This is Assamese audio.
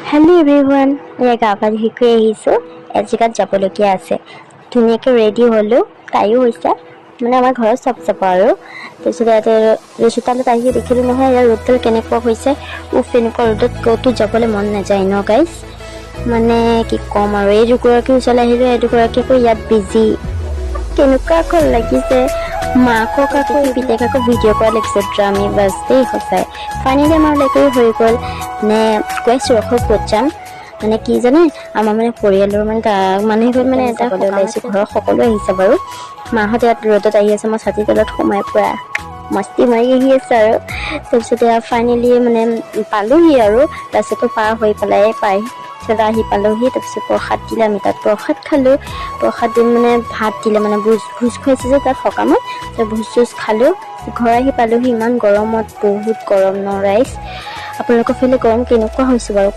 হেল্ল' এভৰিৱান, গা পা ধুই কৰি আহিছোঁ। এজেগাত যাবলগীয়া আছে। ধুনীয়াকৈ ৰেডি হ'লোঁ, তাইও হৈছে, মানে আমাৰ ঘৰত চব যাব আৰু। তাৰপিছত ইয়াতে চোতালত আহি দেখিলোঁ নহয় ইয়াৰ ৰ'দডাল কেনেকুৱা হৈছে। এনেকুৱা ৰ'দত ক'তো যাবলৈ মন নাযায় ন গাইজ। মানে কি ক'ম আৰু, এই দুগৰাকীৰ ওচৰলৈ আহিলোঁ, এই দুগৰাকী আকৌ ইয়াত বিজি। কেনেকুৱা আকৌ লাগিছে, মাকক আকৌ পিতেক আকৌ ভিডিঅ' কল এক্সেট্ৰা আমি বাছ দেই সঁচাই। ফাইনেলি আমাৰ লেকৈ হৈ গ'ল। মানে কৈছোঁ ৰখক ক'ত যাম, মানে কি জানে আমাৰ মানে পৰিয়ালৰ মানুহ মানে এটা ওলাইছোঁ, ঘৰৰ সকলো আহিছে বাৰু। মাহঁত ইয়াত ৰ'দত আহি আছে, মই ছাতিৰ তলত সোমাই পৰা মস্তি মাৰি আহি আছে আৰু। তাৰপিছত এয়া ফাইনেলি মানে পালোহি আৰু, তাৰপিছতো পাৰ হৈ পেলাই আহি পালোহি। তাৰপিছত প্ৰসাদ দিলে, আমি তাত প্ৰসাদ খালোঁ। প্ৰসাদ দি মানে ভাত দিলে, মানে ভোজ খুৱাইছে যে তাত সকামত, ভোজ চোজ খালোঁ। ঘৰ আহি পালোহি, ইমান গৰমত, বহুত গৰম ন ৰাইজ। আপোনালোকৰ ফালে গৰম কেনেকুৱা হৈছে বাৰু?